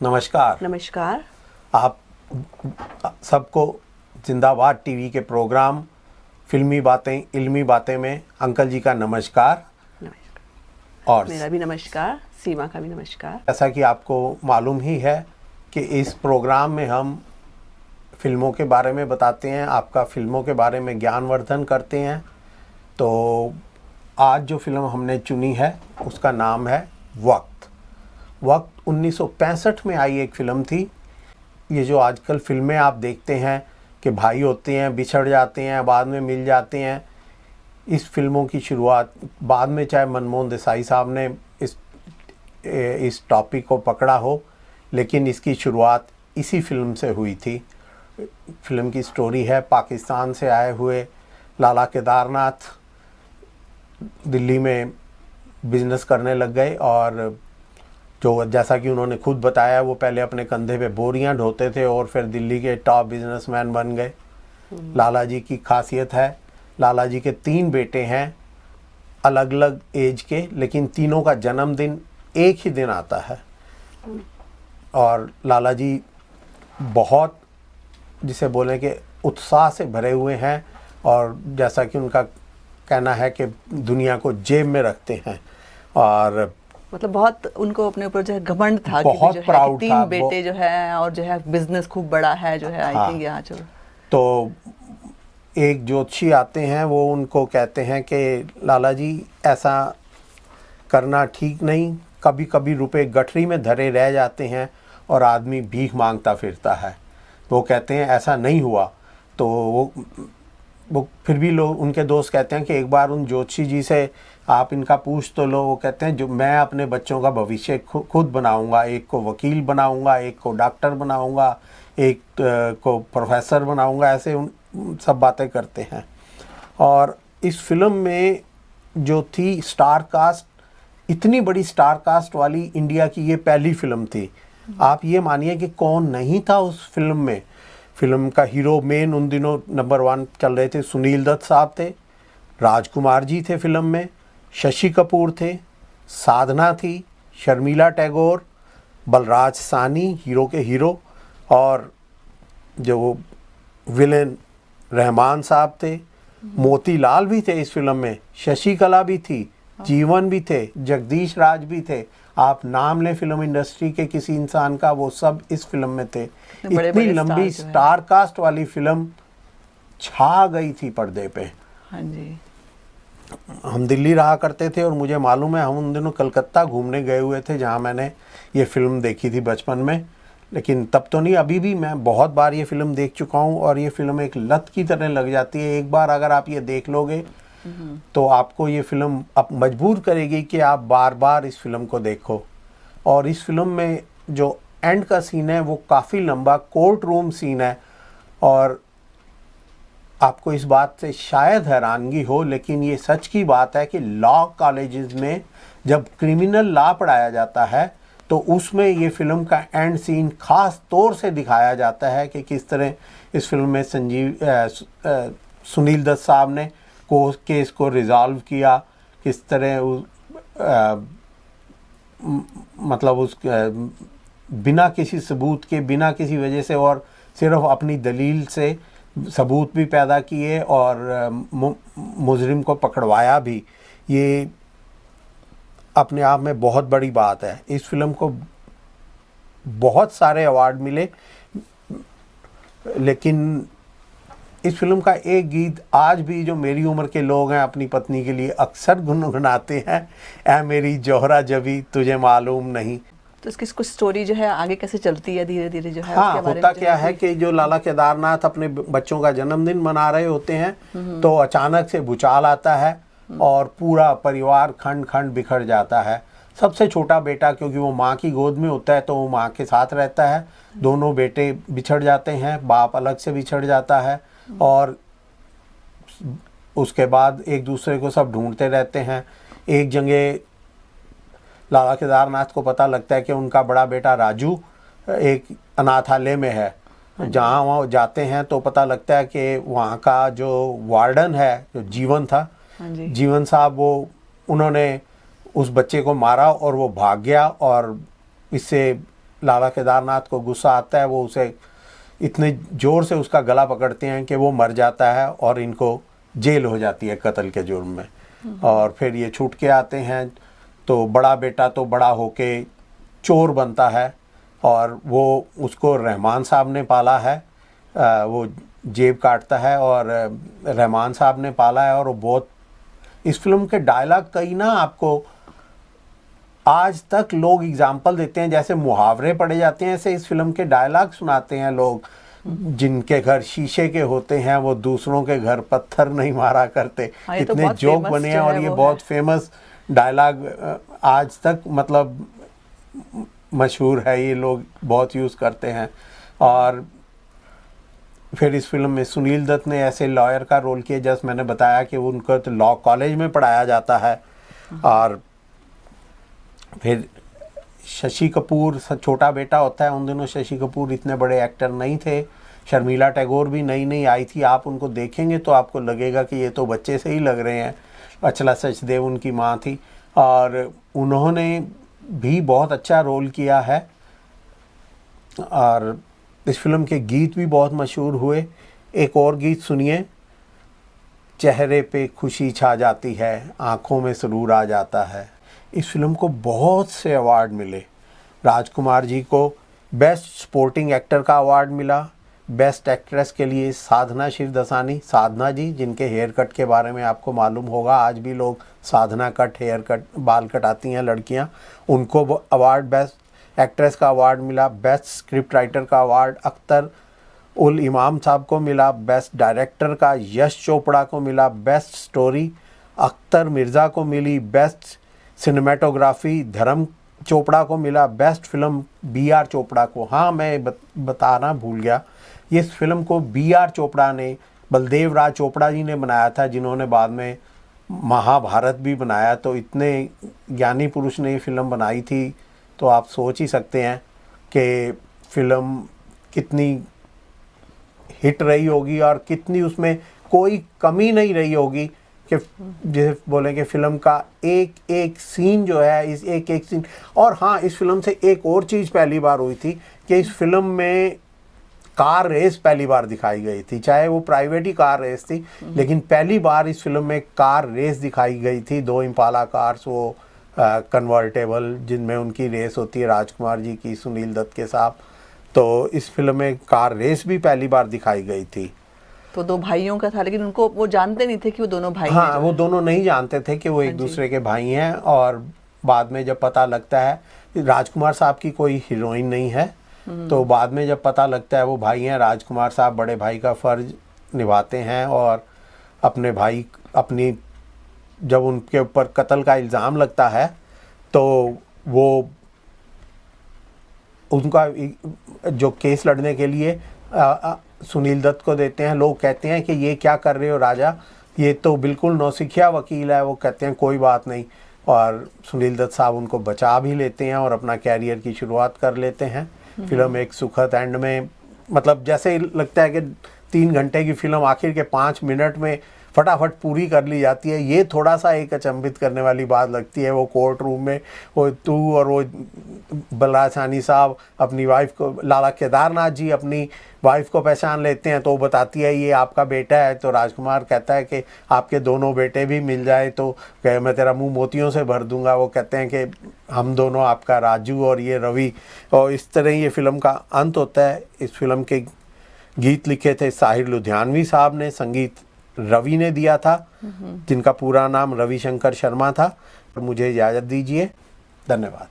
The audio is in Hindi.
नमस्कार। नमस्कार। आप सबको जिंदाबाद टीवी के प्रोग्राम फिल्मी बातें इल्मी बातें में अंकल जी का नमस्कार। और मेरा भी नमस्कार, सीमा का भी नमस्कार। जैसा कि आपको मालूम ही है कि इस प्रोग्राम में हम फिल्मों के बारे में बताते हैं, आपका फिल्मों के बारे में ज्ञानवर्धन करते हैं। तो आज जो फिल्म हमने चुनी है उसका नाम है वक्त। 1965 में आई एक फ़िल्म थी। ये जो आजकल फिल्में आप देखते हैं कि भाई होते हैं, बिछड़ जाते हैं, बाद में मिल जाते हैं, इस फिल्मों की शुरुआत बाद में चाहे मनमोहन देसाई साहब ने इस टॉपिक को पकड़ा हो, लेकिन इसकी शुरुआत इसी फिल्म से हुई थी। फिल्म की स्टोरी है पाकिस्तान से आए हुए लाला केदारनाथ दिल्ली में बिजनेस करने लग गए और जो जैसा कि उन्होंने खुद बताया वो पहले अपने कंधे पे बोरियां ढोते थे और फिर दिल्ली के टॉप बिजनेसमैन बन गए। लाला जी की खासियत है, लाला जी के 3 बेटे हैं अलग अलग एज के, लेकिन तीनों का जन्मदिन एक ही दिन आता है। और लाला जी बहुत जिसे बोले कि उत्साह से भरे हुए हैं और जैसा कि उनका कहना है कि दुनिया को जेब में रखते हैं और मतलब बहुत उनको अपने ऊपर जो है घमंड था, बहुत जो प्राउड है 3 बेटे जो है और जो है बिजनेस खूब बड़ा है जो है। आई थिंक यहाँ जो तो एक ज्योतिषी आते हैं, वो उनको कहते हैं कि लाला जी ऐसा करना ठीक नहीं, कभी कभी रुपए गठरी में धरे रह जाते हैं और आदमी भीख मांगता फिरता है। वो कहते हैं ऐसा नहीं हुआ। तो वो फिर भी लोग उनके दोस्त कहते हैं कि एक बार उन ज्योतिषी जी से आप इनका पूछ तो लो। वो कहते हैं जो मैं अपने बच्चों का भविष्य खुद बनाऊंगा, एक को वकील बनाऊंगा, एक को डॉक्टर बनाऊंगा, एक को प्रोफेसर बनाऊंगा, ऐसे उन सब बातें करते हैं। और इस फिल्म में जो थी स्टार कास्ट, इतनी बड़ी स्टार कास्ट वाली इंडिया की ये पहली फिल्म थी। आप ये मानिए कि कौन नहीं था उस फिल्म में। फिल्म का हीरो मेन उन दिनों नंबर 1 चल रहे थे, सुनील दत्त साहब थे, राजकुमार जी थे फिल्म में, शशि कपूर थे, साधना थी, शर्मिला टैगोर, बलराज सानी हीरो के हीरो, और जो विलेन रहमान साहब थे, मोतीलाल भी थे इस फिल्म में, शशिकला भी थी, जीवन भी थे, जगदीश राज भी थे। आप नाम लें फिल्म इंडस्ट्री के किसी इंसान का, वो सब इस फिल्म में थे। इतनी लंबी स्टार कास्ट वाली फिल्म छा गई थी पर्दे पे। हाँ जी। हम दिल्ली रहा करते थे और मुझे मालूम है हम उन दिनों कलकत्ता घूमने गए हुए थे जहाँ मैंने ये फिल्म देखी थी बचपन में। लेकिन तब तो नहीं, अभी भी मैं बहुत बार ये फिल्म देख चुका हूँ और ये फिल्म एक लत की तरह लग जाती है। एक बार अगर आप ये देख लोगे तो आपको ये फिल्म अब मजबूर करेगी कि आप बार बार इस फिल्म को देखो। और इस फिल्म में जो एंड का सीन है वो काफ़ी लंबा कोर्ट रूम सीन है और आपको इस बात से शायद हैरानगी हो, लेकिन ये सच की बात है कि लॉ कॉलेजेस में जब क्रिमिनल लॉ पढ़ाया जाता है तो उसमें ये फिल्म का एंड सीन खास तौर से दिखाया जाता है कि किस तरह इस फिल्म में सुनील दत्त साहब ने केस को रिजॉल्व किया, किस तरह मतलब उस बिना किसी सबूत के, बिना किसी वजह से और सिर्फ अपनी दलील से सबूत भी पैदा किए और मुजरिम को पकड़वाया भी। ये अपने आप में बहुत बड़ी बात है। इस फिल्म को बहुत सारे अवार्ड मिले, लेकिन इस फिल्म का एक गीत आज भी जो मेरी उम्र के लोग हैं अपनी पत्नी के लिए अक्सर गुनगुनाते हैं, ऐ मेरी जोहरा जबी तुझे मालूम नहीं। तो इसकी कुछ स्टोरी जो है आगे कैसे चलती है धीरे धीरे जो है? हाँ, होता क्या है कि जो लाला केदारनाथ अपने बच्चों का जन्मदिन मना रहे होते हैं तो अचानक से भूचाल आता है और पूरा परिवार खंड खंड बिखर जाता है। सबसे छोटा बेटा, क्योंकि वो माँ की गोद में होता है तो वो माँ के साथ रहता है, दोनों बेटे बिछड़ जाते हैं, बाप अलग से बिछड़ जाता है और उसके बाद एक दूसरे को सब ढूंढते रहते हैं। एक जगह लाला केदारनाथ को पता लगता है कि उनका बड़ा बेटा राजू एक अनाथालय में है। जहाँ वहाँ जाते हैं तो पता लगता है कि वहाँ का जो वार्डन है, जो जीवन था, जीवन साहब, वो उन्होंने उस बच्चे को मारा और वो भाग गया और इससे लाला केदारनाथ को गुस्सा आता है, वो उसे इतने ज़ोर से उसका गला पकड़ते हैं कि वो मर जाता है और इनको जेल हो जाती है कत्ल के जुर्म में। और फिर ये छूट के आते हैं, तो बड़ा बेटा तो बड़ा होके चोर बनता है और वो उसको रहमान साहब ने पाला है, वो जेब काटता है और रहमान साहब ने पाला है। और वो बहुत, इस फिल्म के डायलॉग कई ना आपको आज तक लोग एग्जाम्पल देते हैं, जैसे मुहावरे पढ़े जाते हैं ऐसे इस फिल्म के डायलॉग सुनाते हैं लोग। जिनके घर शीशे के होते हैं वो दूसरों के घर पत्थर नहीं मारा करते, इतने जोक बने हैं। और ये बहुत फेमस डायलॉग आज तक मतलब मशहूर है, ये लोग बहुत यूज़ करते हैं। और फिर इस फिल्म में सुनील दत्त ने ऐसे लॉयर का रोल किया, जैसे मैंने बताया कि उनको तो लॉ कॉलेज में पढ़ाया जाता है। और फिर शशि कपूर छोटा बेटा होता है। उन दिनों शशि कपूर इतने बड़े एक्टर नहीं थे, शर्मिला टैगोर भी नई नई आई थी। आप उनको देखेंगे तो आपको लगेगा कि ये तो बच्चे से ही लग रहे हैं। अचला सचदेव उनकी माँ थी और उन्होंने भी बहुत अच्छा रोल किया है। और इस फिल्म के गीत भी बहुत मशहूर हुए। एक और गीत सुनिए, चेहरे पे खुशी छा जाती है, आँखों में सुरूर आ जाता है। इस फिल्म को बहुत से अवार्ड मिले। राजकुमार जी को बेस्ट सपोर्टिंग एक्टर का अवार्ड मिला। बेस्ट एक्ट्रेस के लिए साधना शिवदसानी, साधना जी जिनके हेयर कट के बारे में आपको मालूम होगा, आज भी लोग साधना कट हेयर कट बाल कटाती हैं लड़कियां, उनको अवार्ड बेस्ट एक्ट्रेस का अवार्ड मिला। बेस्ट स्क्रिप्ट राइटर का अवार्ड अख्तर उल इमाम साहब को मिला। बेस्ट डायरेक्टर का यश चोपड़ा को मिला। बेस्ट स्टोरी अख्तर मिर्ज़ा को मिली। बेस्ट सिनेमेटोग्राफी धर्म चोपड़ा को मिला। Best film B R. चोपड़ा को, हाँ मैं बताना भूल गया, इस फिल्म को बी.आर. चोपड़ा ने, बलदेव राज चोपड़ा जी ने बनाया था, जिन्होंने बाद में महाभारत भी बनाया। तो इतने ज्ञानी पुरुष ने ये फिल्म बनाई थी, तो आप सोच ही सकते हैं कि फिल्म कितनी हिट रही होगी और कितनी उसमें कोई कमी नहीं रही होगी कि जैसे बोले कि फिल्म का एक एक सीन जो है, इस एक एक सीन। और हाँ, इस फिल्म से एक और चीज़ पहली बार हुई थी कि इस फिल्म में कार रेस पहली बार दिखाई गई थी। चाहे वो प्राइवेट ही कार रेस थी, लेकिन पहली बार इस फिल्म में कार रेस दिखाई गई थी। 2 इम्पाला कार्स, वो कन्वर्टेबल, जिनमें उनकी रेस होती है राजकुमार जी की सुनील दत्त के साथ। तो इस फिल्म में कार रेस भी पहली बार दिखाई गई थी। तो 2 भाइयों का था, लेकिन उनको वो जानते नहीं थे कि वो दोनों भाई हैं। हाँ, वो दोनों नहीं जानते थे कि वो एक दूसरे के भाई हैं। और बाद में जब पता लगता है, राजकुमार साहब की कोई हीरोइन नहीं है, तो बाद में जब पता लगता है वो भाई हैं, राजकुमार साहब बड़े भाई का फ़र्ज निभाते हैं और अपने भाई, अपनी, जब उनके ऊपर कत्ल का इल्ज़ाम लगता है तो वो उनका जो केस लड़ने के लिए सुनील दत्त को देते हैं। लोग कहते हैं कि ये क्या कर रहे हो राजा, ये तो बिल्कुल नौसिखिया वकील है। वो कहते हैं कोई बात नहीं, और सुनील दत्त साहब उनको बचा भी लेते हैं और अपना कैरियर की शुरुआत कर लेते हैं। फिल्म एक सुखद एंड में, मतलब जैसे लगता है कि 3 घंटे की फिल्म आखिर के 5 मिनट में फटाफट पूरी कर ली जाती है। ये थोड़ा सा एक अचंभित करने वाली बात लगती है। वो कोर्ट रूम में वो तू और वो बलराज साहनी साहब अपनी वाइफ को, लाला केदारनाथ जी अपनी वाइफ को पहचान लेते हैं, तो वो बताती है ये आपका बेटा है। तो राजकुमार कहता है कि आपके दोनों बेटे भी मिल जाए तो मैं तेरा मुंह मोतियों से भर दूंगा। वो कहते हैं कि हम दोनों, आपका राजू और ये रवि। और इस तरह ये फिल्म का अंत होता है। इस फिल्म के गीत लिखे थे साहिर लुधियानवी साहब ने, संगीत रवि ने दिया था, जिनका पूरा नाम रविशंकर शर्मा था। मुझे इजाज़त दीजिए, धन्यवाद।